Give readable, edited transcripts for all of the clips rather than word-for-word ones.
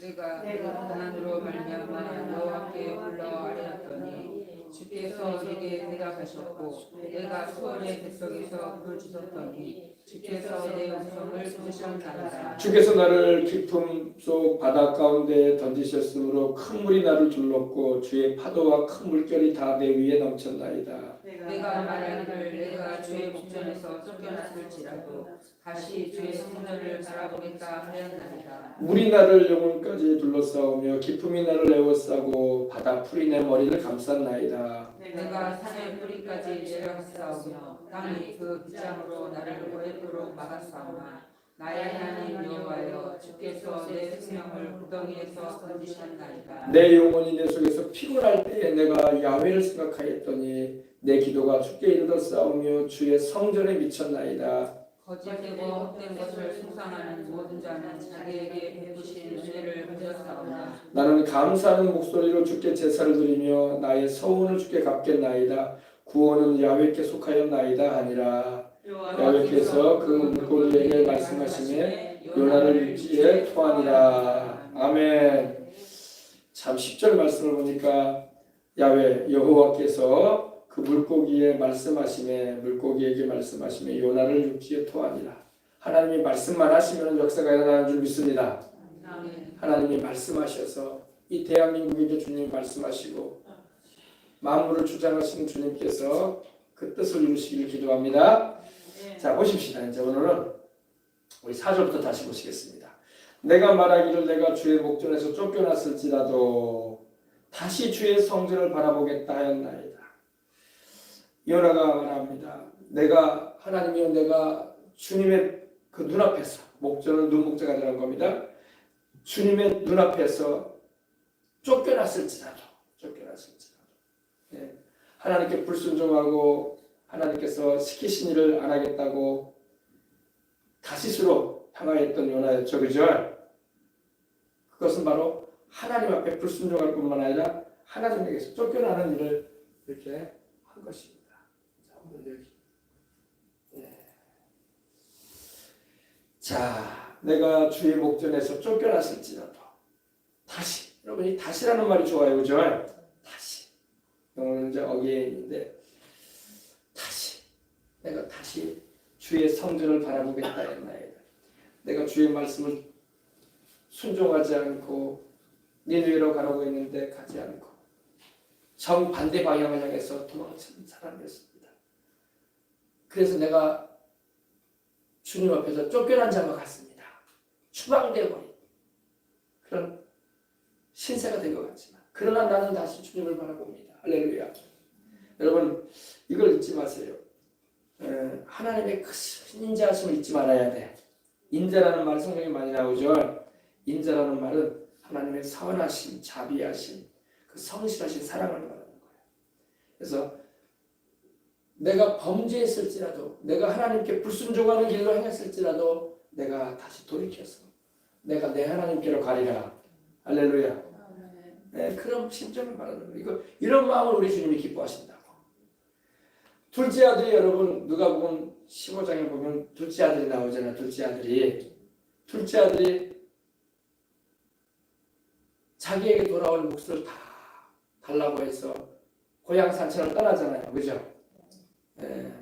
내가 가난으로 말미암아 여호와께 불러 아뢰었더니 주께서 내게 대답하셨고 내가 수월의 뱃속에서 부르짖었더니 주께서 내 음성을 들으셨나이다. 주께서 나를 깊음 속 바다 가운데 던지셨으므로 큰 물이 나를 둘렀고 주의 파도와 큰 물결이 다 내 위에 넘쳤나이다. 내가 말하기를 내가 주의 목전에서 쫓겨났을지라도 다시 주의 성전을 바라보겠다 하였나이다. 물이 나를 영혼까지 둘러싸우며 깊음이 나를 에워싸고 바다 풀이 내 머리를 감쌌나이다. 내가 산의 뿌리까지 내려갔사오며 땅이 그 빗장으로 나를 오랫도록 막았사오나 나의 하나님 여호와여 주께서 내 생명을 구덩이에서 건지셨나이다. 내 영혼이 내 속에서 피곤할 때에 내가 야훼를 생각하였더니 내 기도가 주께 이르렀사오며 주의 성전에 미쳤나이다. 거짓되고 헛된 것을 숭상하는 모든 자는 자기에게 베푸신 은혜를 잊었사오나 나는 감사하는 목소리로 주께 제사를 드리며 나의 서운을 주께 갚겠나이다. 구원은 야훼께 속하였나이다 하니라. 야훼께서 그 물고기에게 말씀하시매 요나를 육지에 토하니라. 아멘. 참 10절 말씀을 보니까 야훼 여호와께서 그 물고기에 말씀하시매 물고기에게 말씀하시매 요나를 육지에 토하니라. 하나님이 말씀만 하시면 역사가 일어나는 줄 믿습니다. 하나님이 말씀하셔서 이 대한민국에게 주님 말씀하시고 만물을 주장하시는 주님께서 그 뜻을 이루시기를 기도합니다. 자, 보십시다. 이제 오늘은 우리 4절부터 다시 보시겠습니다. 내가 말하기를 내가 주의 목전에서 쫓겨났을지라도 다시 주의 성전을 바라보겠다 하였나이다. 요나가 말합니다. 내가 하나님이여 내가 주님의 그 눈앞에서 목전은 눈목자가 되는 겁니다. 주님의 눈앞에서 쫓겨났을지라도 네. 하나님께 불순종하고 하나님께서 시키신 일을 안 하겠다고 다시스로 향하였던 요나였죠. 그죠? 그것은 바로 하나님 앞에 불순종할 뿐만 아니라 하나님에게서 쫓겨나는 일을 이렇게 한 것입니다. 자, 오늘 여기. 네. 자, 내가 주의 목전에서 쫓겨났을지라도 다시, 여러분이 다시라는 말이 좋아요. 그죠? 다시. 영어는 이제 어게인인데 내가 다시 주의 성전을 바라보겠다 했나이다. 내가 주의 말씀을 순종하지 않고 니느웨로 가라고 했는데 가지 않고 정반대 방향을 향해서 도망치는 사람이었습니다. 그래서 내가 주님 앞에서 쫓겨난 자와 같습니다. 추방되어버린 그런 신세가 된 것 같지만 그러나 나는 다시 주님을 바라봅니다. 할렐루야. 여러분 이걸 잊지 마세요. 하나님의 큰 인자하심을 잊지 말아야 돼. 인자라는 말 성경에 많이 나오죠. 인자라는 말은 하나님의 선하심, 자비하심, 그 성실하신 사랑을 말하는 거예요. 그래서 내가 범죄했을지라도 내가 하나님께 불순종하는 길로 행했을지라도 내가 다시 돌이켜서 내가 내 하나님께로 가리라. 할렐루야. 네, 그런 심정을 말하는 거예요. 이런 마음을 우리 주님이 기뻐하신다고. 둘째 아들이 여러분 누가복음 15장에 보면 둘째 아들이 나오잖아요. 둘째 아들이 자기에게 돌아올 몫을 다 달라고 해서 고향 산천을 떠나잖아요. 그죠? 네.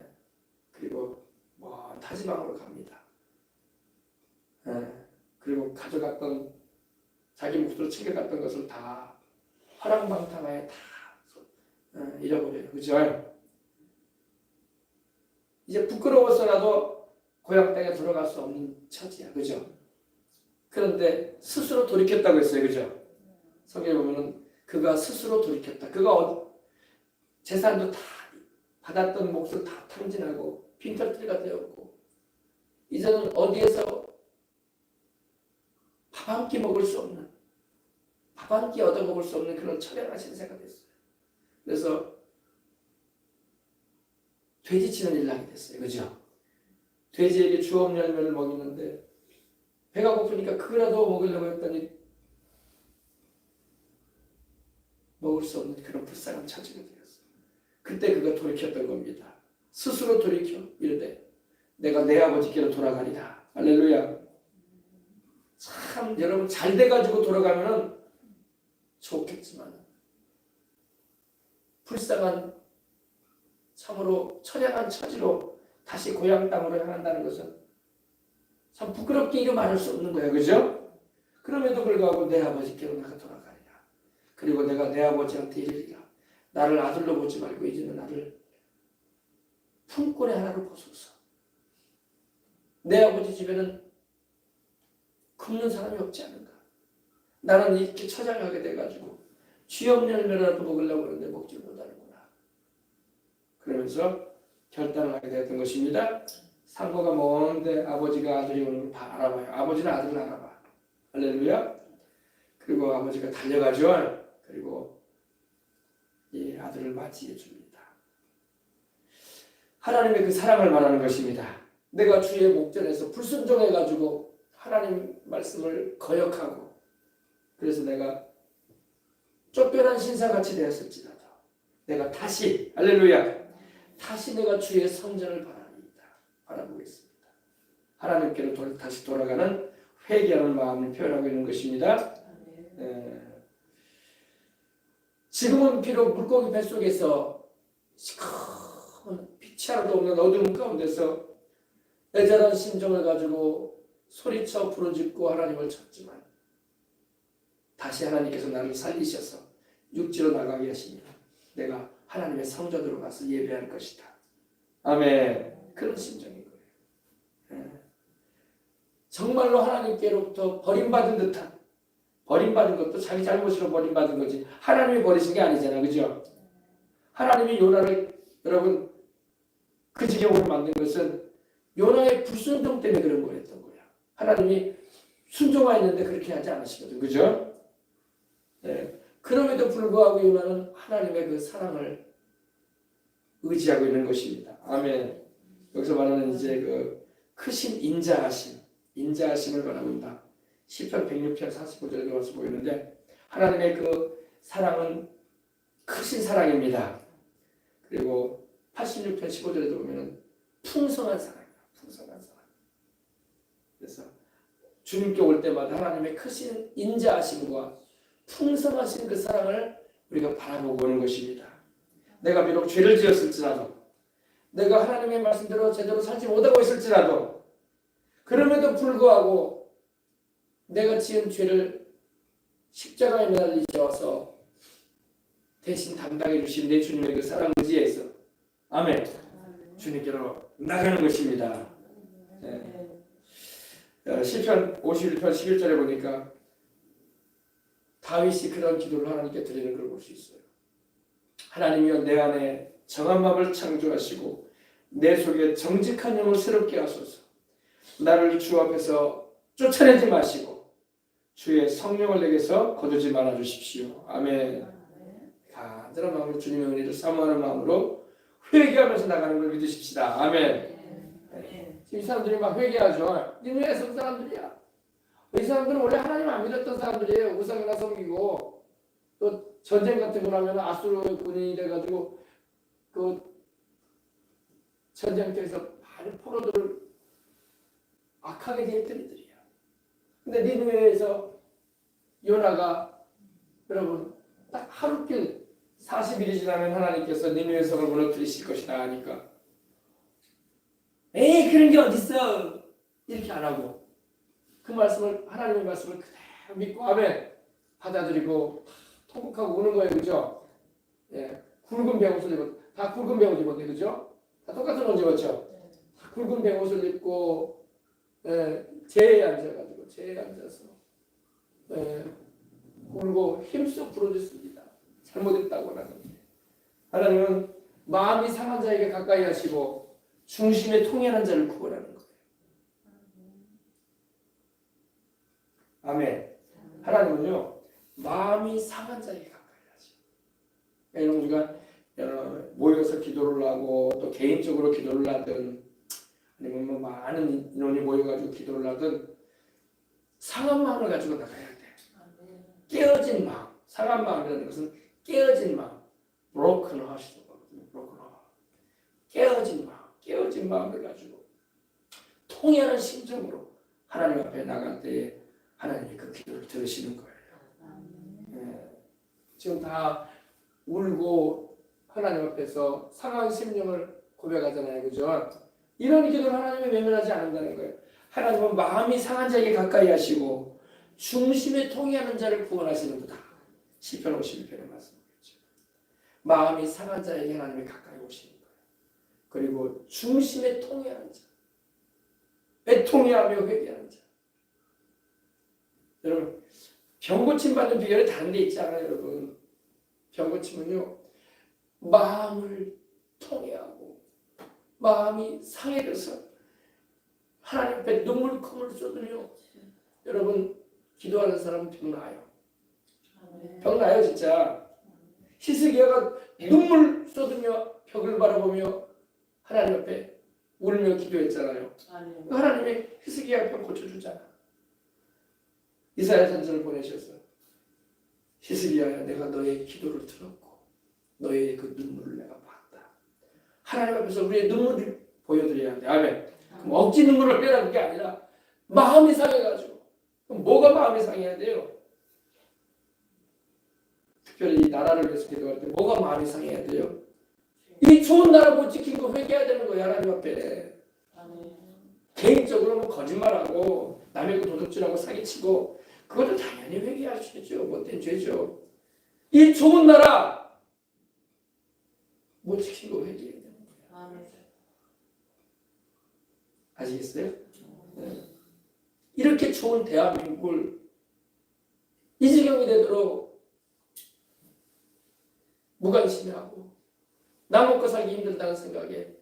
그리고 먼 타지방으로 갑니다. 네. 그리고 가져갔던 자기 몫으로 챙겨갔던 것을 다 화랑방탕하에 다 잃어버려요. 그죠? 이제 부끄러워서라도 고향 땅에 들어갈 수 없는 처지야. 그죠? 그런데 스스로 돌이켰다고 했어요. 그죠? 성경에 보면은 그가 스스로 돌이켰다. 그가 재산도 다 받았던 몫을 다 탕진하고 빈털터리가 되었고 이제는 어디에서 밥 한 끼 먹을 수 없는 밥 한 끼 얻어 먹을 수 없는 그런 처량한 신세가 됐어요. 그래서 돼지치는 일을 하게 됐어요. 그죠? 돼지에게 주업 열매를 먹이는데 배가 고프니까 그거라도 먹으려고 했더니 먹을 수 없는 그런 불쌍한 처지가 되었어요. 그때 그가 돌이켰던 겁니다. 스스로 돌이켜 이르되 내가 내 아버지께로 돌아가리라. 할렐루야. 참 참 여러분 잘 돼가지고 돌아가면은 좋겠지만 불쌍한 참으로 처량한 처지로 다시 고향 땅으로 향한다는 것은 참 부끄럽게 이루 말할 수 없는 거예요. 그죠? 그럼에도 불구하고 내 아버지께로 내가 돌아가리라. 그리고 내가 내 아버지한테 이르리라. 나를 아들로 보지 말고 이제는 나를 품꾼의 하나로 보소서. 내 아버지 집에는 굶는 사람이 없지 않은가. 나는 이렇게 처장하게 돼가지고 쥐없는 열매라도 먹으려고 하는데 먹지를 못하는구나. 그러면서 결단을 하게 되었던 것입니다. 상고가 먼데 아버지가 아들이 오는 걸 알아봐요. 아버지는 아들을 알아봐. 할렐루야. 그리고 아버지가 달려가죠. 그리고 이 아들을 맞이해 줍니다. 하나님의 그 사랑을 말하는 것입니다. 내가 주의 목전에서 불순종해가지고 하나님 말씀을 거역하고 그래서 내가 쫓겨난 신사같이 되었을지라도 내가 다시 할렐루야 다시 내가 주의 성전을 바라보겠습니다. 하나님께로 다시 돌아가는 회개하는 마음을 표현하고 있는 것입니다. 지금은 비록 물고기 뱃속에서 시커먼 빛이 하나도 없는 어두운 가운데서 애절한 심정을 가지고 소리쳐 부르짖고 하나님을 찾지만 다시 하나님께서 나를 살리셔서 육지로 나가게 하시니 내가 하나님의 성전으로 가서 예배할 것이다. 아멘. 그런 심정인 거예요. 정말로 하나님께로부터 버림받은 듯한 버림받은 것도 자기 잘못으로 버림받은 거지 하나님이 버리신 게 아니잖아. 그죠? 하나님이 요나를 여러분 그 지경으로 만든 것은 요나의 불순종 때문에 그런 거였던 거야. 하나님이 순종하였는데 그렇게 하지 않으시거든. 그죠? 네. 그럼에도 불구하고 요나는 하나님의 그 사랑을 의지하고 있는 것입니다. 아멘. 여기서 말하는 이제 그 크신 인자하심을 말하고 있다. 시편 106편 45절에 와서 보이는데 하나님의 그 사랑은 크신 사랑입니다. 그리고 86편 15절에도 보면은 풍성한 사랑이야. 풍성한 사랑. 그래서 주님께 올 때마다 하나님의 크신 인자하심과 풍성하신 그 사랑을 우리가 바라보고 오는 것입니다. 내가 비록 죄를 지었을지라도 내가 하나님의 말씀대로 제대로 살지 못하고 있을지라도 그럼에도 불구하고 내가 지은 죄를 십자가에 매달리셔서 대신 담당해 주신 내 주님의 그 사랑 의지에서 아멘. 주님께로 나가는 것입니다. 네. 시편 51편 11절에 보니까 다윗이 그런 기도를 하나님께 드리는 걸 볼 수 있어요. 하나님이여 내 안에 정한 마음을 창조하시고 내 속에 정직한 영을 새롭게 하소서. 나를 주 앞에서 쫓아내지 마시고 주의 성령을 내게서 거두지 말아 주십시오. 아멘. 간절한 마음으로 주님의 은혜를 사모하는 마음으로 회개하면서 나가는 걸 믿으십시다. 아멘. 지금 이 사람들이 막 회개하죠. 니네의 성 사람들이야. 이 사람들은 원래 하나님 안 믿었던 사람들이에요. 우상이나 섬기고 또 전쟁 같은 거 나면 아수르 군인이 돼가지고 그 전쟁터에서 많은 포로들을 악하게 대했던 이들이야. 근데 니느웨에서 요나가 여러분 딱 하루길 40일이 지나면 하나님께서 니느웨 성을 무너뜨리실 것이다 하니까 에이 그런 게 어딨어 이렇게 안 하고 그 말씀을 하나님의 말씀을 그대로 믿고 아멘 받아들이고 통곡하고 우는 거예요. 그죠? 예, 굵은 배옷을 입었 다 굵은 배옷 입었네. 그죠? 다 똑같은 옷 입었죠? 다 굵은 배옷을 입고 제에 앉아서 울고 힘써 부르짖습니다. 잘못했다고 하나님. 하나님은 마음이 상한 자에게 가까이 하시고 중심에 통연한 자를 구원하는 거예요. 아멘. 하나님은요 마음이 상한 자에게 가까이 하시고 이런 우리가 모여서 기도를 하고 또 개인적으로 기도를 하든 아니면 뭐 많은 인원이 모여가지고 기도를 하든 상한 마음을 가지고 나가야 돼. 깨어진 마음. 상한 마음이라는 것은 깨어진 마음. broken heart이라고 하거든요. broken heart. 깨어진 마음을 가지고 통연한 심정으로 하나님 앞에 나갈 때에 하나님이 그 기도를 들으시는 거예요. 지금 다 울고 하나님 앞에서 상한 심령을 고백하잖아요. 그죠? 이런 기도를 하나님이 외면하지 않는다는 거예요. 하나님은 마음이 상한 자에게 가까이 하시고 중심에 통해하는 자를 구원하시는 분이다. 시편 51편의 말씀이죠. 마음이 상한 자에게 하나님이 가까이 오시는 거예요. 그리고 중심에 통해하는 자, 애통해하며 회개하는 자. 여러분, 병 고침 받는 비결이 다른 데 있잖아요. 여러분, 병 고침은요, 마음을 통해하고 마음이 상해져서 하나님 앞에 눈물콧물 쏟으며, 여러분, 기도하는 사람은 병 나요. 병 나요, 진짜. 히스기야가 눈물 쏟으며 벽을 바라보며 하나님 앞에 울며 기도했잖아요. 하나님이 히스기야 병 고쳐주잖아. 이사야 선지자를 보내셔서 히스기야야, 내가 너의 기도를 들었고 너의 그 눈물을 내가 봤다. 하나님 앞에서 우리의 눈물을 보여드려야 돼. 아멘. 그럼 억지 눈물을 빼라는 게 아니라 마음이 상해가지고. 그럼 뭐가 마음이 상해야 돼요? 특별히 이 나라를 위해서 기도할 때 뭐가 마음이 상해야 돼요? 이 좋은 나라 못 지킨 거 회개해야 되는 거야, 하나님 앞에. 개인적으로 뭐 거짓말하고 남의 거 도둑질하고 사기치고 그것도 당연히 회개할 수 있죠. 못된 죄죠. 이 좋은 나라 못 지킨 거 회개해야 되는 거야. 아시겠어요? 네. 이렇게 좋은 대한민국을 이 지경이 되도록 무관심해하고 나 먹고 살기 힘들다는 생각에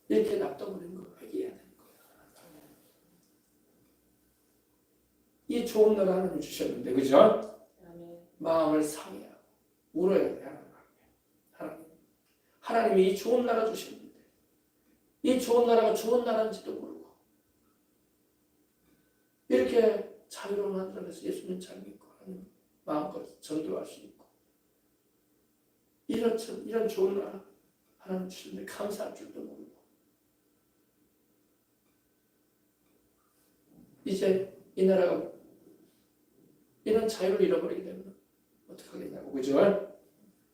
이렇게 납둬버리는 거 회개해야 되는 거예요. 이 좋은 나라 하나님 주셨는데, 그죠? 마음을 상해하고 울어야 돼. 하나님이 이 좋은 나라 주셨는데 이 좋은 나라가 좋은 나라인지도 모르고 이렇게 자유로운 하늘에서 예수님 잘 믿고 하나님 마음껏 전도할 수 있고 이런 좋은 나라 하나님 주셨는데 감사할 줄도 모르고 이제 이 나라가 이런 자유를 잃어버리게 되면 어떡하겠냐고. 그죠?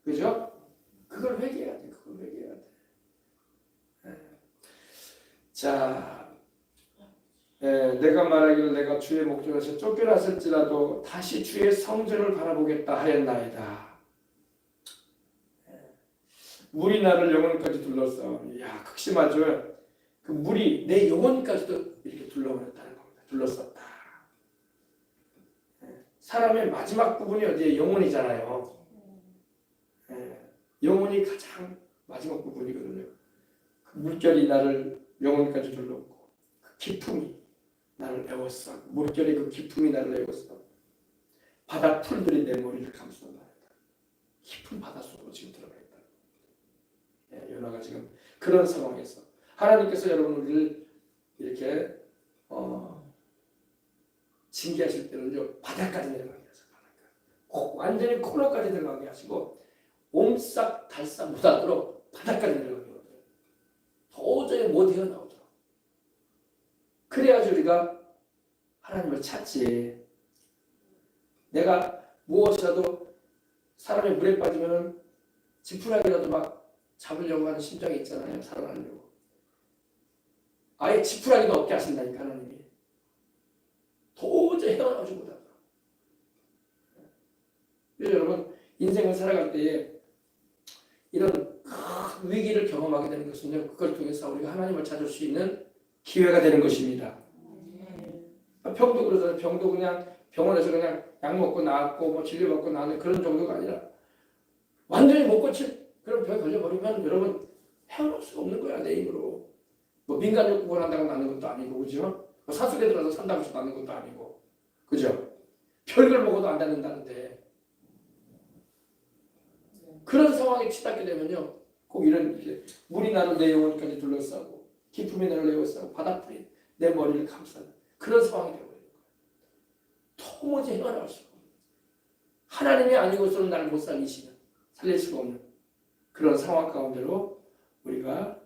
그죠? 그걸 회개해야 돼. 그걸 회개해야 돼. 자, 내가 말하기를 내가 주의 목전에서 쫓겨났을지라도 다시 주의 성전을 바라보겠다 하였나이다. 물이 나를 영혼까지 둘러싸. 야, 극심하죠. 그 물이 내 영혼까지도 이렇게 둘러버렸다는 겁니다. 둘러쌌다. 사람의 마지막 부분이 어디에 영혼이잖아요. 영혼이 가장 마지막 부분이거든요. 그 물결이 나를 영혼까지 둘렀고 그 기품이 나를 메웠어. 물결이 그 기품이 나를 메웠어. 바다 풀들이 내 머리를 감싼다. 깊은 바닷속으로 지금 들어가 있다. 요나가 지금 그런 상황에서 하나님께서 여러분 우리를 이렇게 징계하실 때는요 바다까지 내려가게 하세요. 완전히 코너까지 들어가게 하시고 옴싹 달싹 못하도록 바닥까지 내려가게 하거든요. 도저히 못 헤어나오도록. 그래야지 우리가 하나님을 찾지. 내가 무엇이라도 사람이 물에 빠지면 지푸라기라도 막 잡으려고 하는 심정이 있잖아요. 살아나려고. 아예 지푸라기도 없게 하신다니까 하나님이. 도저히 헤어나오지 못하도록. 그래서 여러분 인생을 살아갈 때에 이런 큰 위기를 경험하게 되는 것은요. 그걸 통해서 우리가 하나님을 찾을 수 있는 기회가 되는 것입니다. 병도 그러잖아요. 병도 그냥 병원에서 그냥 약 먹고 나았고 뭐 진료 받고 나는 그런 정도가 아니라 완전히 못 고칠 그런 병에 걸려버리면 여러분 헤어날 수가 없는 거야. 내 힘으로. 뭐 민간요법 원한다고 나는 것도 아니고 그죠? 뭐 산속에 들어서 산다고 해서 나는 것도 아니고 그죠? 별걸 먹어도 안 낫는다는데 그런 상황에 치닫게 되면요, 꼭 이런 물이 나를 내 영혼까지 둘러싸고 기품이 나를 내어싸고 바닷불이 내 머리를 감싸는 그런 상황이 되어버리는 거예요. 도무지 헤어나올 수가 없는 하나님이 아니고서는 나를 못 살리시는 살릴 수가 없는 그런 상황 가운데로 우리가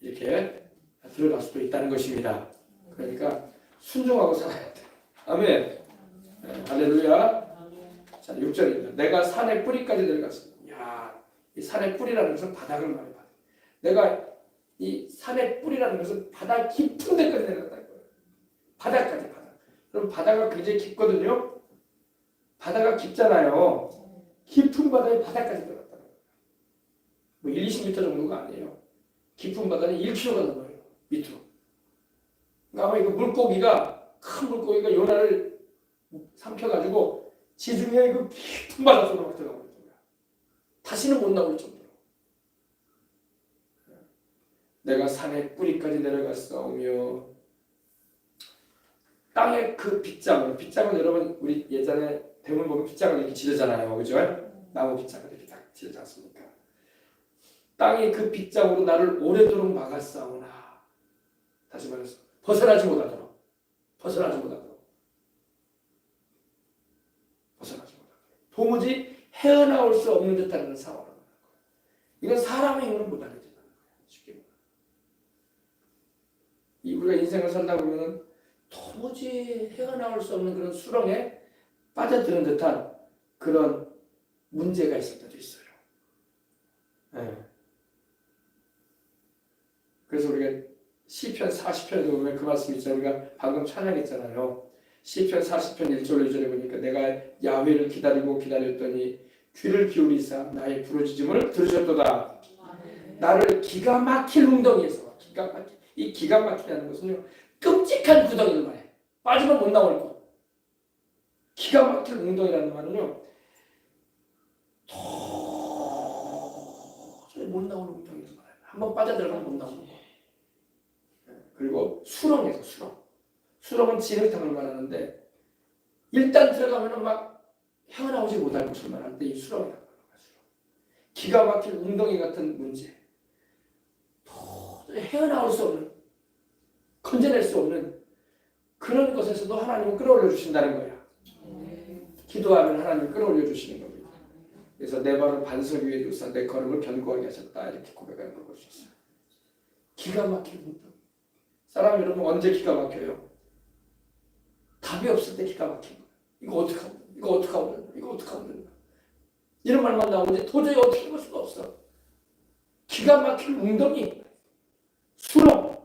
이렇게 들어갈 수도 있다는 것입니다. 그러니까 순종하고 살아야 돼. 아멘. 네, 할렐루야. 자, 6절입니다. 내가 산의 뿌리까지 내려갔습니다. 야, 이 산의 뿌리라는 것은 바닥을 말해요. 내가 이 산의 뿌리라는 것은 바다 깊은 데까지 내려갔다는 거예요. 바닥까지 바닥. 그럼 바다가 굉장히 깊거든요. 바다가 깊잖아요. 깊은 바다에 바닥까지 들어갔다는 거예요. 뭐 1, 20m 정도가 아니에요. 깊은 바다는 1km가 넘어요. 밑으로. 그러니까 아마 이거 물고기가 큰 물고기가 요나를 삼켜가지고 지중해 그 깊은 바다 속으로 들어가 버린 거야. 다시는 못 나올 정도로. 내가 산의 뿌리까지 내려갔사오며 땅의 그 빗장은 여러분 우리 예전에 대문 보면 빗장을 이렇게 지르잖아요, 그죠? 나무 빗장을 이렇게 딱 지르지 않습니까? 땅이 그 빗장으로 나를 오래도록 막았사오나 다시 말해서 벗어나지 못하도록 도무지 헤어나올 수 없는 듯한 상황을 말하는 거예요. 이건 사람의 힘으로 못 알아내는 거예요. 쉽게 말하면. 우리가 인생을 살다 보면 도무지 헤어나올 수 없는 그런 수렁에 빠져드는 듯한 그런 문제가 있을 때도 있어요. 네. 그래서 우리가 시편 40편에 보면 그 말씀 있잖아요. 우리가 방금 찬양했잖아요. 시편 40편 1절 2절에 보니까 내가 야훼를 기다렸더니 귀를 기울이사 나의 부르짖음을 들으셨도다. 나를 기가 막힐 웅덩이에서 이 기가 막히다는 것은요 끔찍한 구덩이를 말해. 빠지면 못 나올 것. 기가 막힐 웅덩이라는 말은요 도저히 못 나오는 웅덩이를 말해. 한번 빠져들어가면 못 나오는 거. 그리고 수렁은 진흙탕을 말하는데 일단 들어가면 막 헤어나오지 못할 것을 말할 때 이 수렁이라고 말합니다. 기가 막힐 웅덩이 같은 문제, 도저히 헤어나올 수 없는, 건져낼 수 없는 그런 것에서도 하나님은 끌어올려 주신다는 거야. 기도하면 하나님이 끌어올려 주시는 겁니다. 그래서 내 발을 반석 위에 두사 내 걸음을 견고하게 하셨다 이렇게 고백하는 걸 볼 수 있어요. 기가 막힌 웅덩이. 사람 여러분 언제 기가 막혀요? 답이 없을 때 기가 막힌 거예요. 이거 어떻게 하면 되나? 이런 말만 나오는데 도저히 어떻게 해볼 수가 없어. 기가 막힌 웅덩이, 수렁.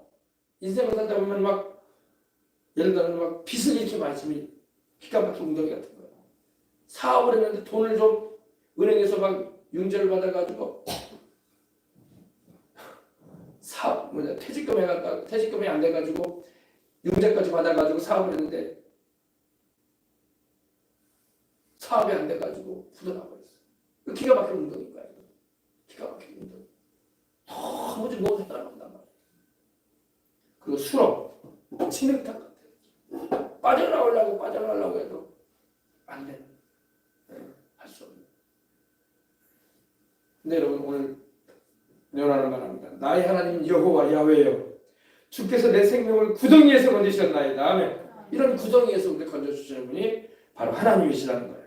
인생을 살다 보면 막 예를 들면 막 빚을 이렇게 많이 기가 막힌 웅덩이 같은 거예요. 사업을 했는데 돈을 좀 은행에서 막 융자를 받아가지고 퇴직금이 안 돼가지고 융자까지 받아가지고 사업을 했는데 사업이 안 돼가지고 부도나버렸어. 기가 막힌 운동인 거야. 기가 막힌 운동. 도무지 못 해나간단 말이야. 그리고 수렁, 진흙탕 같아. 빠져나가려고 해도 안 되는. 할 수 없는. 근데 여러분 오늘 요나는 말합니다. 나의 하나님 여호와 야훼여 주께서 내 생명을 구덩이에서 건지셨나이다. 아멘. 이런 구덩이에서 우리 건져주시는 분이 바로 하나님이시라는 거예요.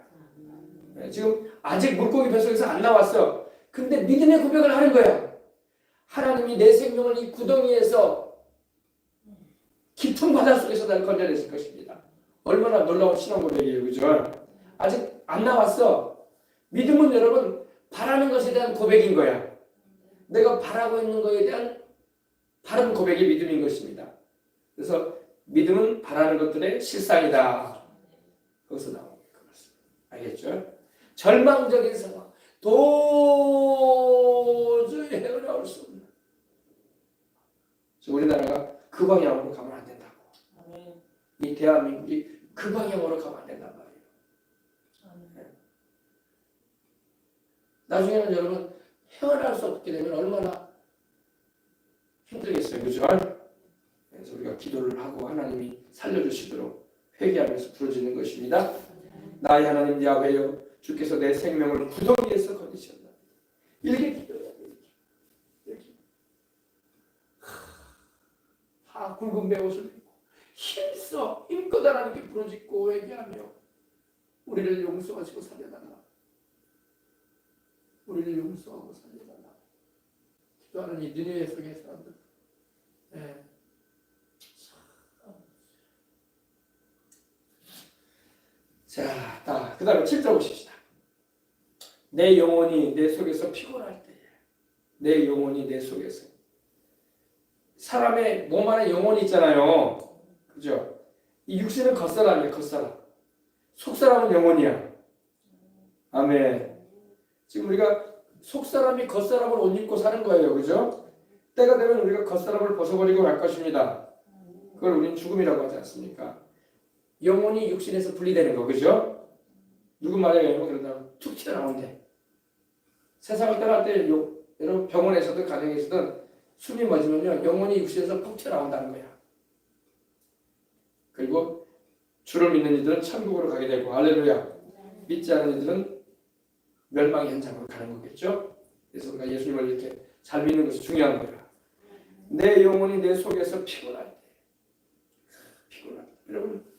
네, 지금 아직 물고기 뱃속에서 안 나왔어. 근데 믿음의 고백을 하는 거야. 하나님이 내 생명을 이 구덩이에서 깊은 바닷속에서 날 건져내실 것입니다. 얼마나 놀라운 신앙 고백이에요. 그죠? 아직 안 나왔어. 믿음은 여러분 바라는 것에 대한 고백인 거야. 내가 바라고 있는 것에 대한 바른 고백이 믿음인 것입니다. 그래서 믿음은 바라는 것들의 실상이다. 거기서 나오는 거예요. 알겠죠? 절망적인 상황, 도저히 헤어나올 수 없는. 우리나라가 그 방향으로 가면 안 된다고. 이 대한민국이 그 방향으로 가면 안 된단 말이에요. 나중에는 여러분 헤어날 수 없게 되면 얼마나 힘들겠어요. 그죠? 그래서 우리가 기도를 하고 하나님이 살려주시도록 회개하면서 부르짖는 것입니다. 나의 하나님 야훼여 주께서 내 생명을 구덩이에서 건지셨다. 이렇게 기도해야 돼요. 이렇게. 굵은 베옷을 입고 힘껏 하나님께 부르짖고 회개하며 우리를 용서하시고 살려달라. 우리를 용서하고 살려달라. 기도하는 이 니느웨 속의 사람들. 네. 자, 그 다음에 7절 보십시다. 내 영혼이 내 속에서 피곤할 때에, 내 영혼이 내 속에서. 사람의 몸 안에 영혼이 있잖아요. 그죠? 이 육신은 겉사람이에요, 겉사람. 속사람은 영혼이야. 아멘. 지금 우리가 속사람이 겉사람을 옷 입고 사는 거예요. 그죠? 때가 되면 우리가 겉사람을 벗어버리고 말 것입니다. 그걸 우리는 죽음이라고 하지 않습니까? 영혼이 육신에서 분리되는 거. 그죠? 누구 말이에요? 그러다 툭 튀어나온대. 세상을 떠날 때 여러분 병원에서든 가정에서든 숨이 멎으면요 영혼이 육신에서 푹 튀어나온다는 거야. 그리고 주를 믿는 이들은 천국으로 가게 되고 할렐루야. 믿지 않은 이들은 멸망의 현장으로 가는 거겠죠. 그래서 우리가 예수님을 이렇게 잘 믿는 것이 중요한 거야. 내 영혼이 내 속에서 피곤할 때, 피곤할 때. 여러분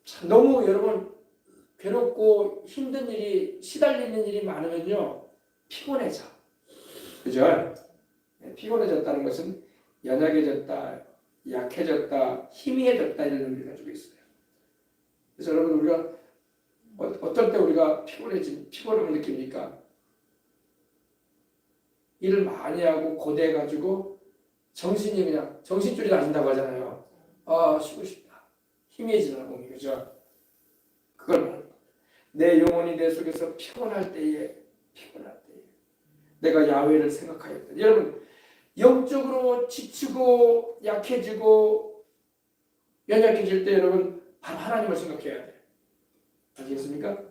참 너무 여러분 괴롭고 힘든 일이 시달리는 일이 많으면요 피곤해져. 그죠? 피곤해졌다는 것은 연약해졌다, 약해졌다, 희미해졌다 이런 의미를 가지고 있어요. 그래서 여러분 우리가 어떨 때 우리가 피곤함을 느낍니까? 일을 많이 하고 고대해가지고 정신이 그냥 정신줄이 나진다고 하잖아요. 아 쉬고 싶다. 희미해지는 몸이 그죠? 그걸 말하는 거예요. 내 영혼이 내 속에서 피곤할 때에 내가 야훼를 생각하였다. 여러분 영적으로 지치고 약해지고 연약해질 때 여러분 바로 하나님을 생각해야 돼요. 아시겠습니까?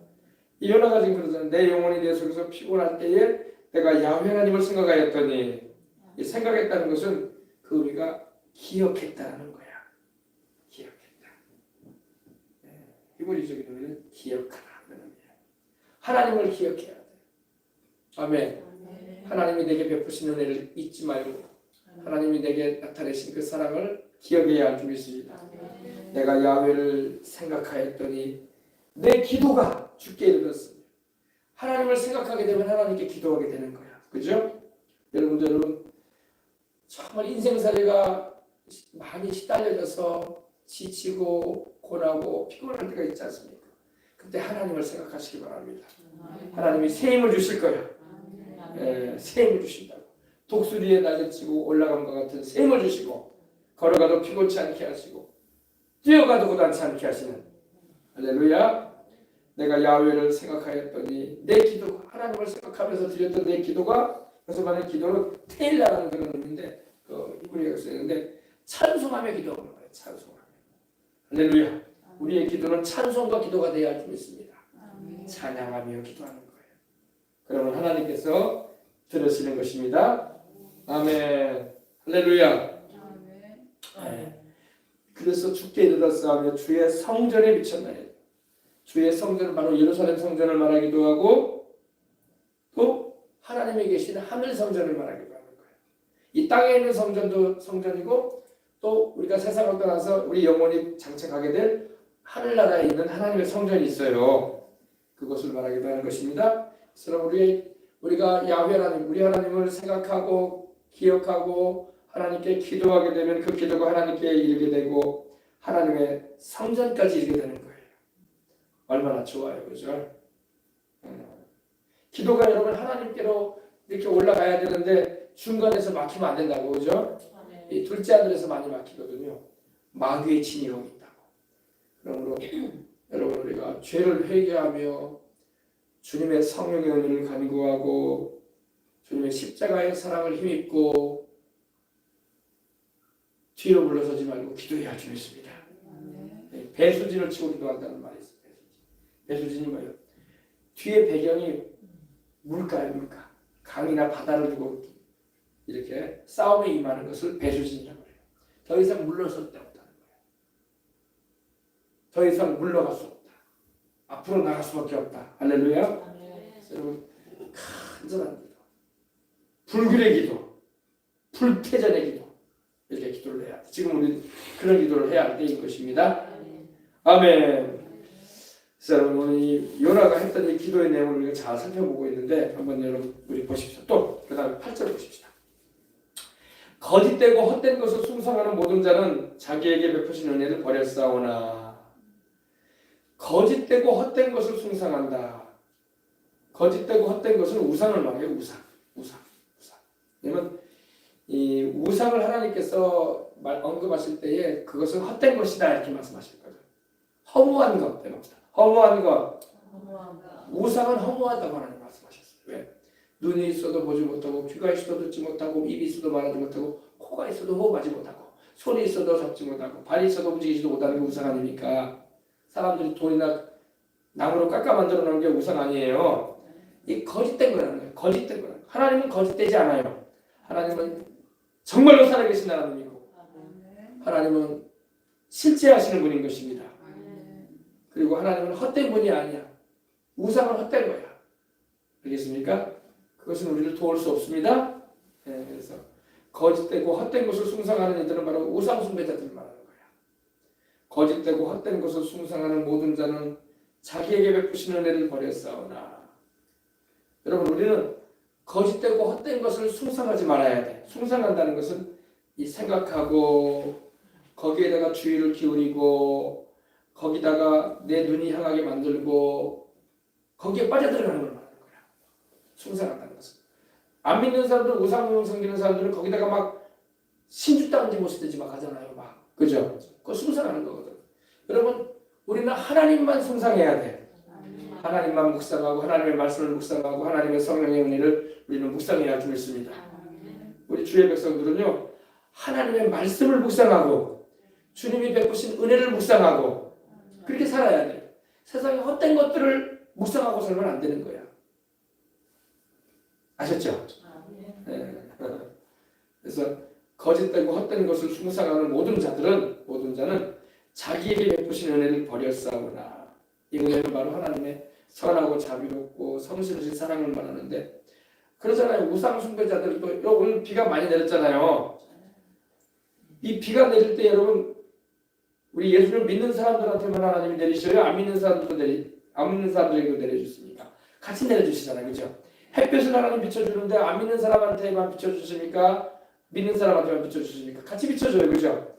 이 요나가 지금 그러잖아요. 내 영혼이 내 속에서 피곤할 때에 내가 야훼 하나님을 생각하였더니 이 생각했다는 것은 그 우리가 기억했다는 거야. 기억했다. 히브리적인 의미는 기억하다. 하나님을 기억해야 돼. 아멘. 하나님이 내게 베푸신 은혜를 잊지 말고 하나님이 내게 나타내신 그 사랑을 기억해야 할 줄 믿습니다. 내가 야훼를 생각하였더니 내 기도가 주께 이르렀습니다. 하나님을 생각하게 되면 하나님께 기도하게 되는 거야. 그죠? 여러분 정말 인생살이가 많이 시달려져서 지치고 고나고 피곤할 때가 있지 않습니까? 그때 하나님을 생각하시기 바랍니다. 하나님이 새 힘을 주실 거야. 새 힘을 주신다고. 독수리에 날개치고 올라감과 같은 새 힘을 주시고 걸어가도 피곤치 않게 하시고 뛰어가도 고단치 않게 하시는 할렐루야. 내가 야훼를 생각하였더니 내 기도 하나님을 생각하면서 드렸던 내 기도가 그래서 말하는 기도는 테일라라는 그런 의미인데 그 히브리어가 쓰였는데 찬송하며 기도하는 거예요. 찬송하며. 할렐루야. 우리의 기도는 찬송과 기도가 되어야 할 줄 믿습니다. 찬양하며 기도하는 거예요. 그러면 하나님께서 들으시는 것입니다. 아멘. 할렐루야. 네. 그래서 주께 이르렀사오며 주의 성전에 미쳤나니 주의 성전은 바로 예루살렘 성전을 말하기도 하고 또 하나님이 계신 하늘 성전을 말하기도 하는 거예요. 이 땅에 있는 성전도 성전이고 또 우리가 세상을 떠나서 우리 영혼이 장착하게 될 하늘나라에 있는 하나님의 성전이 있어요. 그것을 말하기도 하는 것입니다. 그래서 우리가 야훼 하나님, 우리 하나님을 생각하고 기억하고 하나님께 기도하게 되면 그 기도가 하나님께 이르게 되고 하나님의 성전까지 이르게 되는 거예요. 얼마나 좋아요, 그죠? 기도가 여러분 하나님께로 이렇게 올라가야 되는데 중간에서 막히면 안 된다고, 그죠? 이 둘째 아들에서 많이 막히거든요. 마귀의 진이라고 있다고. 그러므로 여러분 우리가 죄를 회개하며 주님의 성령의 은혜를 간구하고 주님의 십자가의 사랑을 힘입고 뒤로 물러서지 말고 기도해야 할 줄 믿습니다. 배수진을 치고 기도한다는 말이 있어요. 배수진이 뭐예요? 뒤에 배경이 물가예요, 물가. 강이나 바다를 두고 이렇게 싸움에 임하는 것을 배수진이라고 해요. 더 이상 물러설 데 없다는 거예요. 더 이상 물러갈 수 없다. 앞으로 나갈 수밖에 없다. 할렐루야. 여러분 간절한 기도, 불길의 기도, 불태전의 기도 이렇게 기도를 해야 돼. 지금 우리 그런 기도를 해야 할 때인 것입니다. 아멘. 그래서 여러분 오늘 이 요나가 했던 이 기도의 내용을 우리가 잘 살펴보고 있는데 한번 여러분 우리 보십시오. 또 그 다음에 8절 보십시다. 거짓되고 헛된 것을 숭상하는 모든 자는 자기에게 베푸신 은혜를 버렸사오나 거짓되고 헛된 것을 숭상한다. 거짓되고 헛된 것은 우상을 말해요. 우상. 왜냐면 이 우상을 하나님께서 언급하실 때에 그것은 헛된 것이다 이렇게 말씀하실 거예요. 허무한 것, 허무한 것. 우상은 허무하다고 하나님 말씀하셨어요. 왜? 눈이 있어도 보지 못하고, 귀가 있어도 듣지 못하고, 입이 있어도 말하지 못하고, 코가 있어도 호흡하지 못하고, 손이 있어도 잡지 못하고, 발이 있어도 움직이지도 못하는 게 우상 아닙니까? 사람들이 돌이나 나무로 깎아 만들어 놓은 게 우상 아니에요. 이 거짓된 거라는 거예요. 거짓된 거라는 거예요. 하나님은 거짓되지 않아요. 하나님은 정말로 살아계신 하나님이고, 하나님은 실제 하시는 분인 것입니다. 그리고 하나님은 헛된 분이 아니야. 우상은 헛된 거야. 알겠습니까? 그것은 우리를 도울 수 없습니다. 네, 그래서 거짓되고 헛된 것을 숭상하는 이들은 바로 우상 숭배자들을 말하는 거야. 거짓되고 헛된 것을 숭상하는 모든 자는 자기에게 베푸신 은혜를 버렸사오나. 여러분, 우리는 거짓되고 헛된 것을 숭상하지 말아야 돼. 숭상한다는 것은 이 생각하고 거기에다가 주의를 기울이고 거기다가 내 눈이 향하게 만들고 거기에 빠져들어가는 걸 말하는 거야. 숭상한다는 것은. 안 믿는 사람들, 우상 섬기는 사람들은 거기다가 막 신주 따윈지 못쓰듯이 막 하잖아요. 막. 그죠? 그거 숭상하는 거거든. 여러분, 우리는 하나님만 숭상해야 돼. 하나님만 묵상하고 하나님의 말씀을 묵상하고 하나님의 성령의 은혜를 우리는 묵상해야 할 줄 믿습니다. 우리 주의 백성들은요, 하나님의 말씀을 묵상하고 주님이 베푸신 은혜를 묵상하고 그렇게 살아야 돼요. 세상에 헛된 것들을 묵상하고 살면 안 되는 거야. 아셨죠? 네. 그래서 거짓되고 헛된 것을 숭상하는 모든 자는 자기에게 베푸신 은혜를 버렸사오나. 이 은혜는 바로 하나님의 선하고 자비롭고 성실하신 사랑을 말하는데, 그러잖아요. 우상 숭배자들도 오늘 비가 많이 내렸잖아요. 이 비가 내릴 때 여러분, 우리 예수를 믿는 사람들한테만 하나님이 내리셔요? 안 믿는 사람들에게도 내려주십니까? 같이 내려주시잖아요. 그죠? 햇볕을 하나님 비춰주는데 안 믿는 사람한테만 비춰주십니까? 믿는 사람한테만 비춰주십니까? 같이 비춰줘요. 그죠?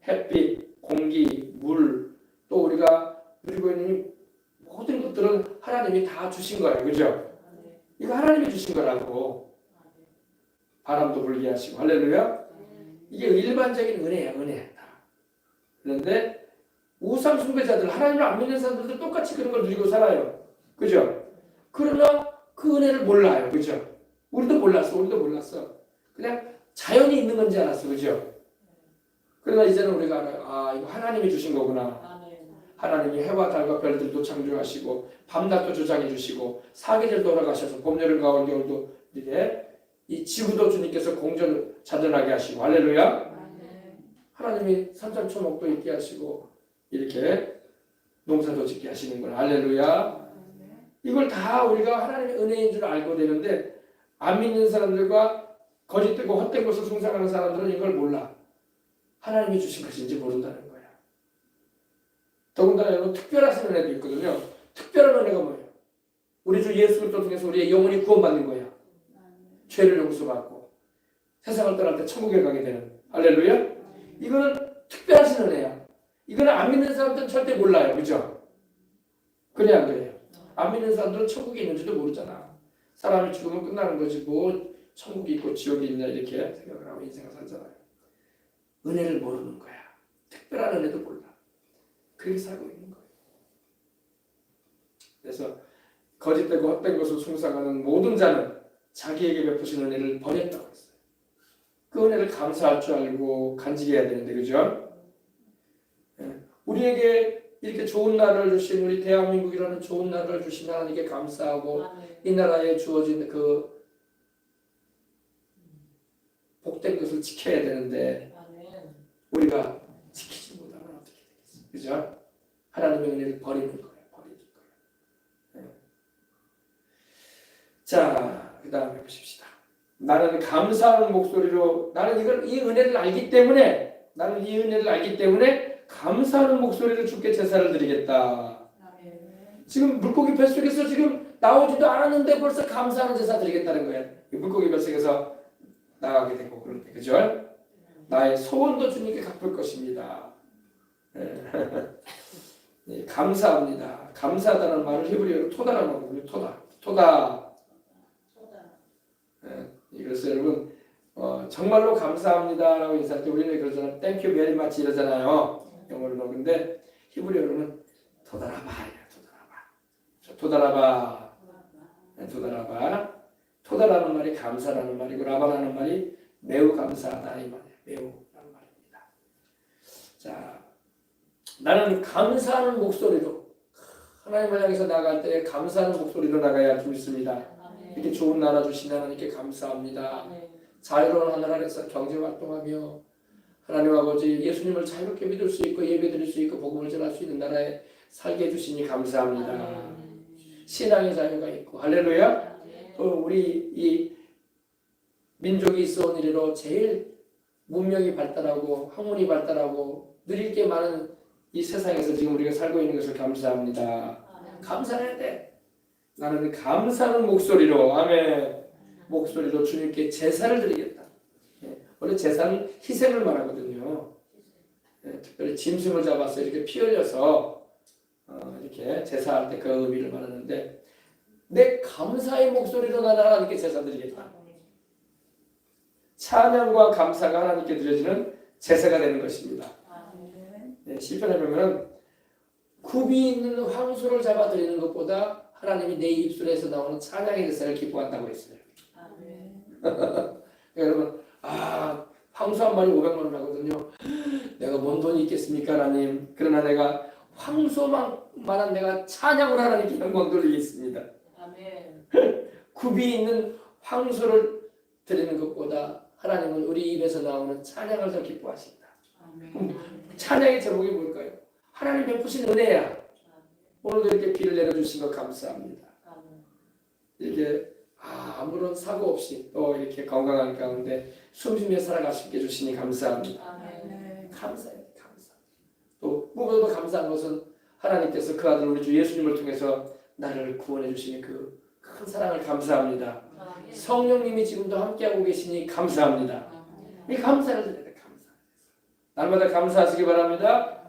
햇빛, 공기, 물, 또 우리가 누리고 있는 모든 것들은 하나님이 다 주신 거예요. 그죠? 이거 하나님이 주신 거라고. 바람도 불게 하시고. 할렐루야. 이게 일반적인 은혜야. 은혜. 그런데 우상 숭배자들, 하나님을 안 믿는 사람들도 똑같이 그런 걸 누리고 살아요. 그죠? 그러나 그 은혜를 몰라요. 그죠? 우리도 몰랐어. 그냥 자연이 있는 건지 알았어. 그죠? 그러나 이제는 우리가 알아요. 아, 이거 하나님이 주신 거구나. 하나님이 해와 달과 별들도 창조하시고 밤낮도 조장해 주시고 사계절 돌아가셔서 봄, 여름, 가을, 겨울도 이렇게 이 지구도 주님께서 공전 자전하게 하시고. 할렐루야. 하나님이 산장초목도 있게 하시고 이렇게 농사도 짓게 하시는 거예요. 할렐루야. 이걸 다 우리가 하나님의 은혜인 줄 알고 되는데, 안 믿는 사람들과 거짓되고 헛된 것을 숭상하는 사람들은 이걸 몰라. 하나님이 주신 것인지 모른다는 거야. 더군다나 여러분, 특별하신 은혜도 있거든요. 특별한 은혜가 뭐예요? 우리 주 예수 그리스도 통해서 우리의 영혼이 구원받는 거야. 죄를 용서받고 세상을 떠날 때 천국에 가게 되는. 할렐루야. 이거는 특별하신 은혜야. 이거는 안 믿는 사람들은 절대 몰라요. 그죠? 그래 안 그래요? 안 믿는 사람들은 천국에 있는지도 모르잖아. 사람이 죽으면 끝나는 거지 뭐 천국이 있고 지옥이 있냐 이렇게 생각을 하고 인생을 살잖아요. 은혜를 모르는 거야. 특별한 은혜도 몰라. 그렇게 살고 있는 거예요. 그래서 거짓되고 헛된 것을 숭상하는 모든 자는 자기에게 베푸신 은혜를 버렸다고 했어요. 그 은혜를 감사할 줄 알고 간직해야 되는데, 그죠? 우리에게 이렇게 좋은 나라를 주신, 우리 대한민국이라는 좋은 나라를 주신 하나님께 감사하고 이 나라에 주어진 그 복된 것을 지켜야 되는데 우리가 지키지 못하면 어떻게 되겠어요? 그죠? 하나님의 은혜를 버리는 거예요. 자, 그 다음에 보십시다. 나는 감사하는 목소리로, 나는 이 은혜를 알기 때문에, 감사하는 목소리로 주께 제사를 드리겠다. 지금 물고기 뱃속에서 지금 나오지도 않았는데 벌써 감사하는 제사 드리겠다는 거예요. 물고기 뱃속에서 나가게 되고 그럴 때, 그죠? 나의 소원도 주님께 갚을 것입니다. 감사합니다. 감사하다는 말을 히브리어로 토다라고 하거든요. 토다. 그래서 여러분 정말로 감사합니다라고 인사할 때 우리는 그러잖아요. Thank you very much 이러잖아요. 영어로는. 근데 히브리어로는 토다라바예요. 토다라바. 토다라는 말이 감사라는 말이고 라바라는 말이 매우 감사하다 이 말이에요. 매우라는 말입니다. 자, 나는 감사하는 목소리로 하나님을 향해서 나갈 때 감사하는 목소리로 나가야 할 줄 믿습니다. 이렇게 좋은 나라 주신 하나님께 감사합니다. 자유로운 하늘 아래서 경제활동하며 하나님 아버지 예수님을 자유롭게 믿을 수 있고 예배드릴 수 있고 복음을 전할 수 있는 나라에 살게 해주시니 감사합니다. 신앙의 자유가 있고 할렐루야. 또 우리 이 민족이 있어온 이래로 제일 문명이 발달하고 학문이 발달하고 누릴 게 많은 이 세상에서 지금 우리가 살고 있는 것을 감사합니다. 감사해야 돼. 나는 감사하는 목소리로 아멘 목소리로 주님께 제사를 드리겠다. 원래 제사는 희생을 말하거든요. 특별히 짐승을 잡아서 이렇게 피 흘려서 이렇게 제사할 때 그 의미를 말하는데 내 감사의 목소리로 나는 하나님께 제사 드리겠다. 찬양과 감사가 하나님께 드려지는 제사가 되는 것입니다. 시편에 보면 굽이 있는 황소를 잡아 드리는 것보다 하나님이 내 입술에서 나오는 찬양의 제사를 기뻐한다고 했어요. 여러분 황소 한 마리 500만 원 하거든요. 내가 뭔 돈이 있겠습니까 하나님. 그러나 내가 황소만한 내가 찬양을 하나님께 영광 돌리겠습니다. 굽이 있는 황소를 드리는 것보다 하나님은 우리 입에서 나오는 찬양을 더 기뻐하신다. 찬양의 제목이 뭘까요? 하나님 베푸신 은혜야. 오늘도 이렇게 비를 내려주신 것 감사합니다. 이렇게 아무런 사고 없이 또 이렇게 건강한 가운데 숨쉬며 살아갈 수 있게 해주시니 감사합니다. 감사해요. 감사. 또 무엇보다 감사한 것은 하나님께서 그 아들 우리 주 예수님을 통해서 나를 구원해 주시니 그 큰 사랑을 감사합니다. 성령님이 지금도 함께하고 계시니 감사합니다. 이 감사를 드려야 돼. 감사. 날마다 감사하시기 바랍니다.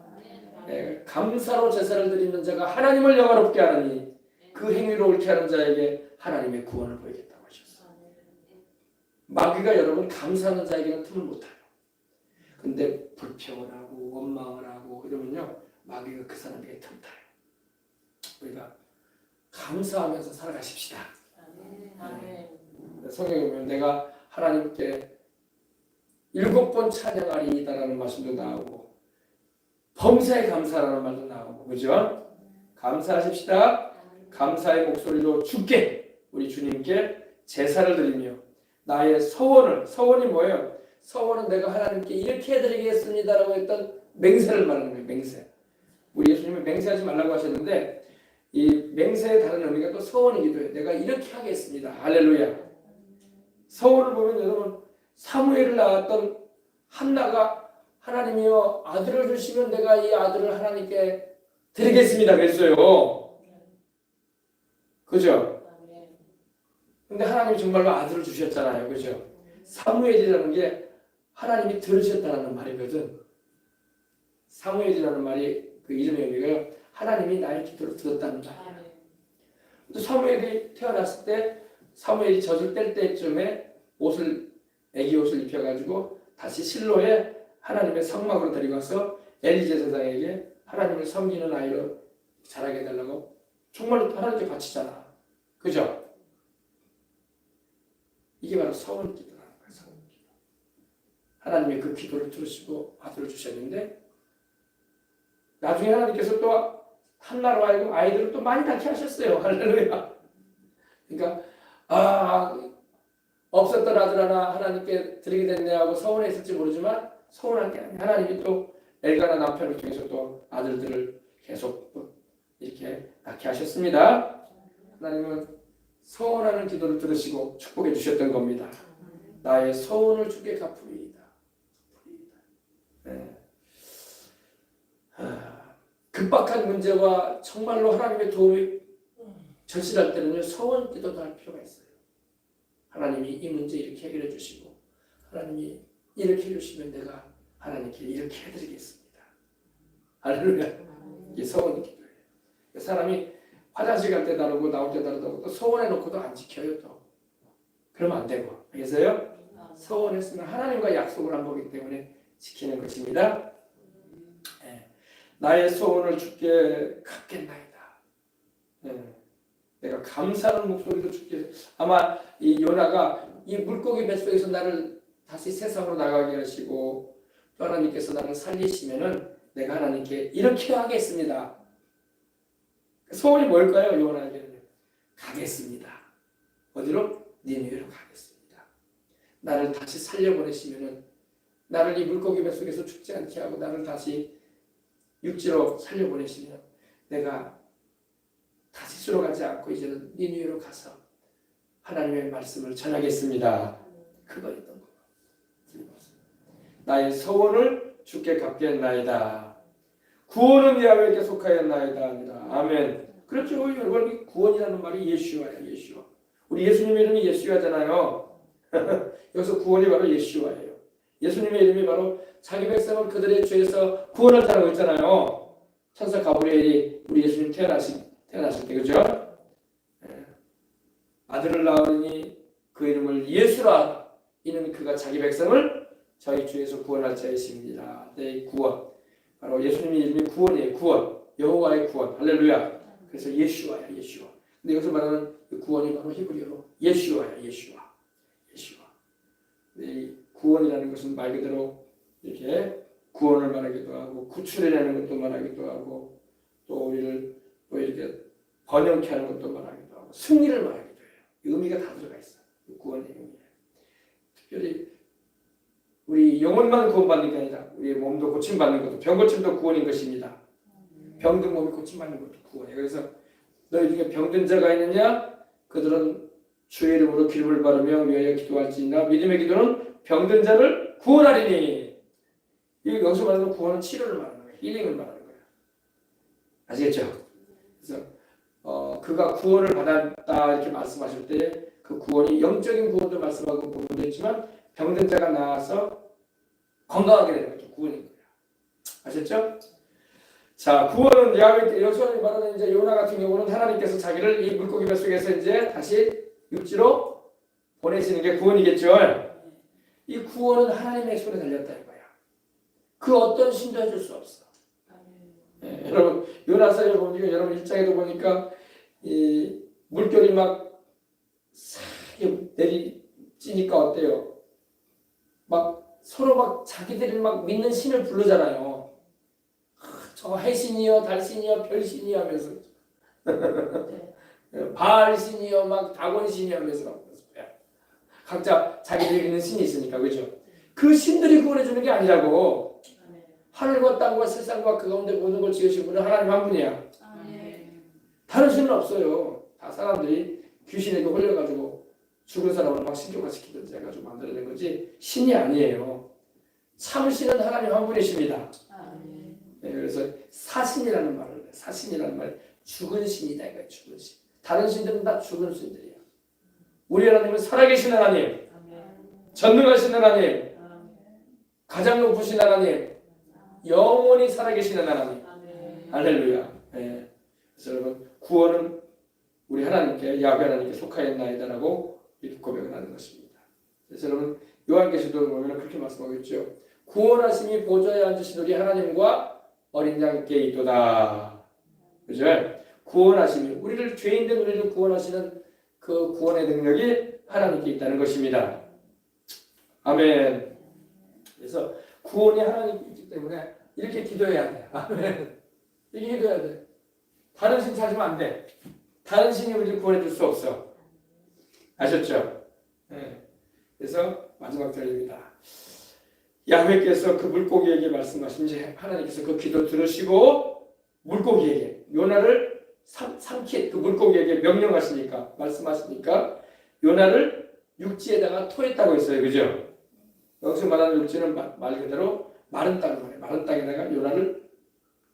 감사로 제사를 드리는 자가 하나님을 영화롭게 하느니 그 행위로 옳게 하는 자에게 하나님의 구원을 보이겠다고 하셨어요. 마귀가 여러분 감사하는 자에게는 틈을 못 타요. 근데 불평을 하고 원망을 하고 이러면요 마귀가 그 사람에게 틈 타요. 우리가 감사하면서 살아가십시다. 성경에 보면 내가 하나님께 7번 찬양하리이다라는 말씀도 나오고 범사에 감사라는 말도 나오고 그죠? 감사하십시다. 감사의 목소리로 주께 우리 주님께 제사를 드리며 나의 서원이 뭐예요? 서원은 내가 하나님께 이렇게 해드리겠습니다라고 했던 맹세를 말하는 거예요. 맹세. 우리 예수님은 맹세하지 말라고 하셨는데 이 맹세의 다른 의미가 또 서원이기도 해요. 내가 이렇게 하겠습니다. 할렐루야. 서원을 보면 여러분 사무엘을 낳았던 한나가 하나님이여 아들을 주시면 내가 이 아들을 하나님께 드리겠습니다 그랬어요. 그죠? 근데 하나님이 정말로 아들을 주셨잖아요. 그죠? 사무엘이라는 게 하나님이 들으셨다는 말이거든. 사무엘이라는 말이 그 이름의 의미가 하나님이 나의 기도를 들었다는 말이야. 또 사무엘이 태어났을 때 사무엘이 젖을 뗄 때쯤에 애기 옷을 입혀가지고 다시 실로에 하나님의 성막으로 데리고 와서 엘리 제사장에게 하나님을 섬기는 아이로 자라게 해달라고 정말로 하나님께 바치잖아. 그죠? 이게 바로 서원 기도라는 거야. 서원 기도. 하나님이 그 기도를 들으시고 아들을 주셨는데 나중에 하나님께서 또 한나로 하여금 아이들을 또 많이 낳게 하셨어요. 할렐루야. 그러니까 없었던 아들 하나 하나님께 드리게 됐네 하고 서운했을지 모르지만 서운한 게 아니에요. 하나님이 또 엘가나 남편을 통해서 또 아들들을 계속 이렇게 낳게 하셨습니다. 하나님은 서원하는 기도를 들으시고 축복해 주셨던 겁니다. 나의 서원을 주께 갚으리이다. 네. 급박한 문제와 정말로 하나님의 도움이 절실할 때는요 서원 기도도 할 필요가 있어요. 하나님이 이 문제 이렇게 해결해 주시고 하나님이 이렇게 해주시면 내가 하나님께 이렇게 해드리겠습니다. 할렐루야. 이게 서원 기도예요. 사람이 화장실 갈 때 다르고 나올 때 다르다고 또 소원해놓고도 안 지켜요 또. 그러면 안 되고. 알겠어요? 소원했으면 하나님과 약속을 한 거기 때문에 지키는 것입니다. 예. 나의 소원을 주께 갚겠나이다. 예. 내가 감사하는 목소리로 주께. 아마 이 요나가 이 물고기 뱃속에서 나를 다시 세상으로 나가게 하시고 또 하나님께서 나를 살리시면은 내가 하나님께 이렇게 하겠습니다. 소원이 뭘까요? 요나에게는 가겠습니다. 어디로? 니느웨로 가겠습니다. 나를 다시 살려보내시면은 나를 이 물고기 뱃속에서 죽지 않게 하고 나를 다시 육지로 살려보내시면 내가 다시 수로 가지 않고 이제는 니느웨로 가서 하나님의 말씀을 전하겠습니다. 그거였던 거예요. 나의 소원을 주께 갚겠나이다. 구원은 야훼에게 속하였나이다. 아멘. 그렇죠. 여러분 구원이라는 말이 예수와예요. 예수와. 우리 예수님의 이름이 예수와잖아요. 여기서 구원이 바로 예수와예요. 예수님의 이름이 바로 자기 백성을 그들의 죄에서 구원하자고 했잖아요. 천사 가브리엘이 우리 예수님 태어나실 때 그죠? 아들을 낳으니 그 이름을 예수라. 이는 그가 자기 백성을 저희 죄에서 구원할 자이십니다. 네, 구원. 바로 예수님의 이름이 구원이에요. 구원. 여호와의 구원. 할렐루야. 그래서 예수와야, 예수와. 근데 여기서 말하는 그 구원이 바로 히브리어로 예수와야, 예수와. 예수와. 이 구원이라는 것은 말 그대로 이렇게 구원을 말하기도 하고 구출해내는 것도 말하기도 하고 또 우리를 또 이렇게 번영케 하는 것도 말하기도 하고 승리를 말하기도 해요. 의미가 다 들어가 있어요. 구원의 의미에. 특별히 우리 영혼만 구원받는 게 아니라 우리의 몸도 고침받는 것도 병고침도 구원인 것입니다. 병든 몸이 고침받는 것도 구원이에요. 그래서 너희 중에 병든 자가 있느냐? 그들은 주의 이름으로 기름을 바르며 위하여 기도할지니라. 믿음의 기도는 병든 자를 구원하리니. 여기서 말하는 구원은 치료를 말하는 거예요. 힐링을 말하는 거예요. 아시겠죠? 그래서 그가 구원을 받았다 이렇게 말씀하실 때 그 구원이 영적인 구원도 말씀하고 부분도 있지만 병든 자가 나와서 건강하게 되는 것도 구원인 거예요. 아셨죠? 자, 구원은 야훼 여호수아가 말하는 이제 요나 같은 경우는 하나님께서 자기를 이 물고기 뱃속에서 이제 다시 육지로 보내시는 게 구원이겠죠. 이 구원은 하나님의 손에 달렸다 이거야. 그 어떤 신도 해줄 수 없어. 네, 여러분 요나서에 보니까 여러분 1장에도 보니까 이 물결이 막 싹 내리찌니까 어때요? 막 서로 막 자기들이 막 믿는 신을 부르잖아요. 저 해신이여 달신이여 별신이여 하면서 바알신이여 막 다곤신이여 하면서 각자 자기들이 믿는 신이 있으니까 그죠? 그 신들이 구원해 주는 게 아니라고. 하늘과 땅과 세상과 그 가운데 모든 걸 지으신 분은 하나님 한 분이야. 다른 신은 없어요. 다 사람들이 귀신에게 홀려가지고 죽은 사람을 막 신경화시키든지 해가지고 만들어낸 거지 신이 아니에요. 참신은 하나님 한 분이십니다. 네, 그래서 사신이라는 말을 해요. 사신이라는 말 죽은 신이다 이거예요. 죽은 신. 다른 신들은 다 죽은 신들이에요. 우리 하나님은 살아계신 하나님, 전능하신 하나님, 가장 높으신 하나님, 영원히 살아계신 하나님. 할렐루야. 네. 그래서 여러분 구원은 우리 하나님께 야훼 하나님께 속하였나이다라고 이렇게 고백을 하는 것입니다. 그래서 여러분 요한계시록을 보면 그렇게 말씀하고 있죠. 구원하심이 보좌에 앉으신 우리 하나님과 어린 양께 있도다. 그죠? 구원하심이 우리를 죄인된 우리를 구원하시는 그 구원의 능력이 하나님께 있다는 것입니다. 아멘. 그래서 구원이 하나님께 있기 때문에 이렇게 기도해야 돼. 아멘. 이렇게 기도해야 돼. 다른 신 찾으면 안 돼. 다른 신이 우리를 구원해 줄 수 없어. 아셨죠? 네. 그래서 마지막 절입니다. 야훼께서 그 물고기에게 말씀하신 이제 하나님께서 그 기도 들으시고 물고기에게 요나를 삼킨 그 물고기에게 명령하시니까 말씀하시니까 요나를 육지에다가 토했다고 했어요. 그죠? 여기서 말하는 육지는 말 그대로 마른 땅을 말해요. 마른 땅에다가 요나를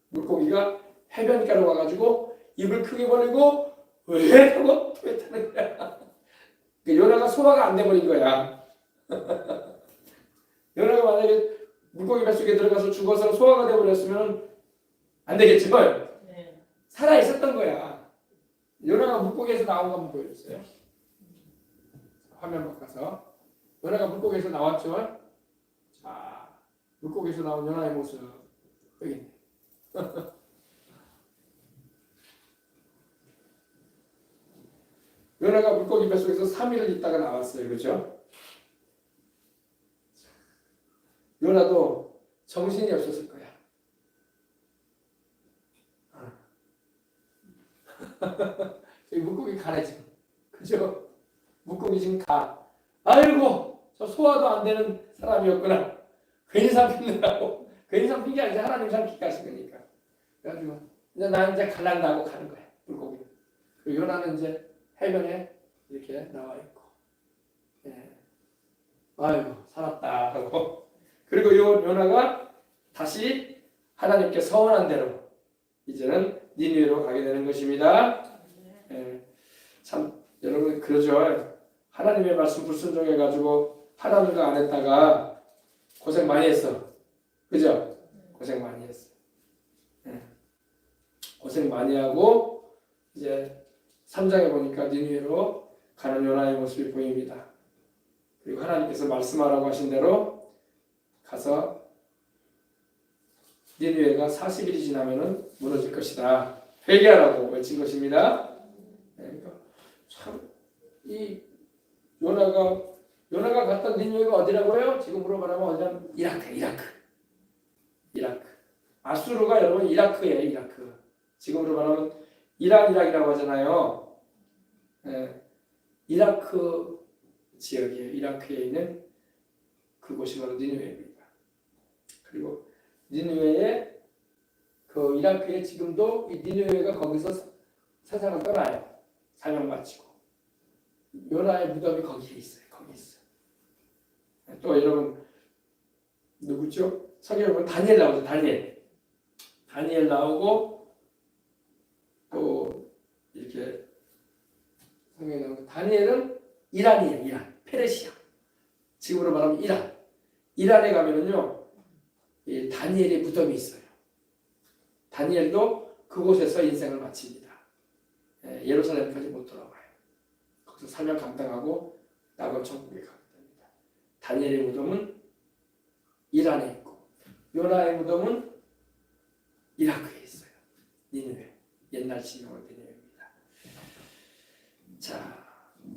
물고기가 해변가로 와가지고 입을 크게 벌리고 왜 하고 토했다는 거야. 요나가 소화가 안 돼버린 거야. 요나가 만약에 물고기 뱃속에 들어가서 죽어서 소화가 돼버렸으면 안 되겠지만 살아 있었던 거야. 요나가 물고기에서 나온 거 한번 보여주세요. 화면 바꿔서. 요나가 물고기에서 나왔죠. 자, 물고기에서 나온 요나의 모습 여기 있네. 요나가 물고기 뱃속에서 3일을 있다가 나왔어요. 그렇죠? 요나도 정신이 없었을 거야. 저기 물고기 가네 지금. 그죠? 물고기 지금 가. 아이고 저 소화도 안 되는 사람이었구나. 괜히 삼키느라고. 괜히 삼킨 게 아니라 하나님 삼키게 하신 거니까. 그래가지고 이제 나는 이제 갈란다 하고 가는 거야. 물고기. 그리고 요나는 이제 해변에 이렇게 나와 있고. 예. 아이고 살았다 하고. 그리고 요나가 다시 하나님께 서원한 대로 이제는 니느웨로 가게 되는 것입니다. 예. 참 여러분 그러죠. 하나님의 말씀 불순종해가지고 하나님과 안 했다가 고생 많이 했어. 그죠? 고생 많이 했어. 예. 고생 많이 하고 이제 3장에 보니까 니느웨로 가는 요나의 모습이 보입니다. 그리고 하나님께서 말씀하라고 하신 대로 가서 니느웨가 40일이 지나면은 무너질 것이다. 회개하라고 외친 것입니다. 그러니까 참 이 요나가 갔던 니느웨가 어디라고요? 지금으로 말하면 어디냐면 이라크. 아수르가 여러분 이라크예요. 이라크. 지금으로 말하면 이란이라고 하잖아요. 예, 이라크 지역이에요. 이라크에 있는 그곳이 바로 니느웨입니다. 그리고 니느웨에 그 이라크에 지금도 이 니느웨가 거기서 세상을 떠나요. 사명 마치고 요나의 무덤이 거기에 있어요. 거기 있어요. 또 여러분 누구죠? 성경에 보면 다니엘 나오죠. 다니엘 나오고 또 이렇게 성경에 나오고 다니엘은 이란이에요. 이란, 페르시아. 지금으로 말하면 이란에 가면은요 이 다니엘의 무덤이 있어요. 다니엘도 그곳에서 인생을 마칩니다. 예루살렘까지 못 돌아와요. 거기서 사명 감당하고 낙원 천국에 가게 됩니다. 다니엘의 무덤은 이란에 있고 요나의 무덤은 이라크에 있어요. 니느웨. 옛날 지명은 니느웨입니다. 자,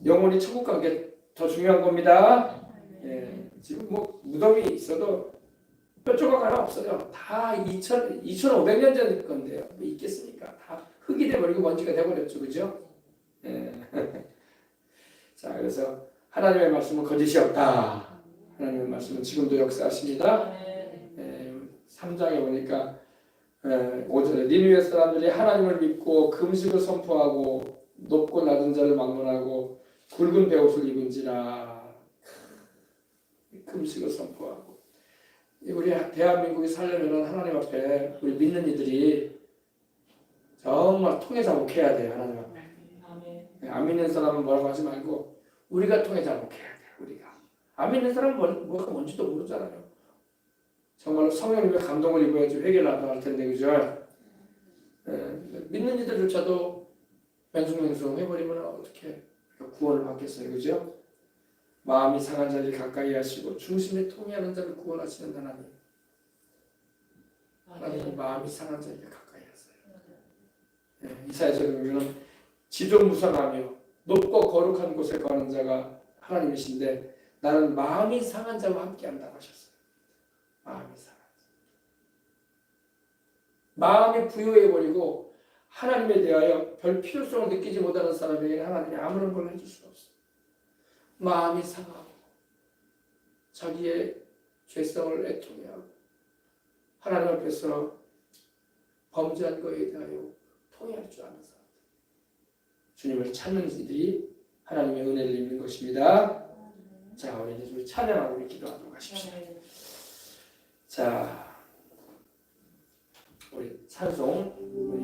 영혼이 천국 가게 더 중요한 겁니다. 예, 지금 뭐 무덤이 있어도 뼈 조각 하나 없어요. 다 2,500년 전 건데요. 뭐 있겠습니까? 다 흙이 돼버리고 먼지가 돼버렸죠. 그죠? 예. 자, 그래서 하나님의 말씀은 거짓이 없다. 하나님의 말씀은 지금도 역사하십니다. 3장에 보니까 5절에 니느웨 사람들이 하나님을 믿고 금식을 선포하고 높고 낮은 자를 막론하고 굵은 베옷을 입은지라. 금식을 선포하고 우리 대한민국이 살려면 하나님 앞에 우리 믿는 이들이 정말 통해 자복해야 돼요. 하나님 앞에. 안 믿는 사람은 뭐라고 하지 말고 우리가 통해 자복해야 돼요. 우리가. 안 믿는 사람은 뭐가 뭔지도 모르잖아요. 정말로 성령님의 감동을 입어야지 회개를 할 텐데 그죠? 믿는 이들조차도 맹숭맹숭 해버리면 어떻게 구원을 받겠어요. 그죠? 마음이 상한 자를 가까이 하시고 중심에 통해하는 자를 구원하시는 하나님. 하나님은 마음이 상한 자를 가까이 하세요. 이사야서에 보면 지존무상하며 높고 거룩한 곳에 거하는 자가 하나님이신데 나는 마음이 상한 자와 함께한다고 하셨어요. 마음이 상한 자. 마음이 부유해버리고 하나님에 대하여 별 필요성을 느끼지 못하는 사람에게는 하나님이 아무런 걸 해줄 수가 없어요. 마음이 상하고 자기의 죄성을 애통해하고 하나님 앞에서 범죄한 것에 대하여 통회할 줄 아는 사람, 주님을 찾는 이들이 하나님의 은혜를 입는 것입니다. 자, 우리 이제 찬양하고 우리 기도하도록 하십시오. 자, 우리 찬송.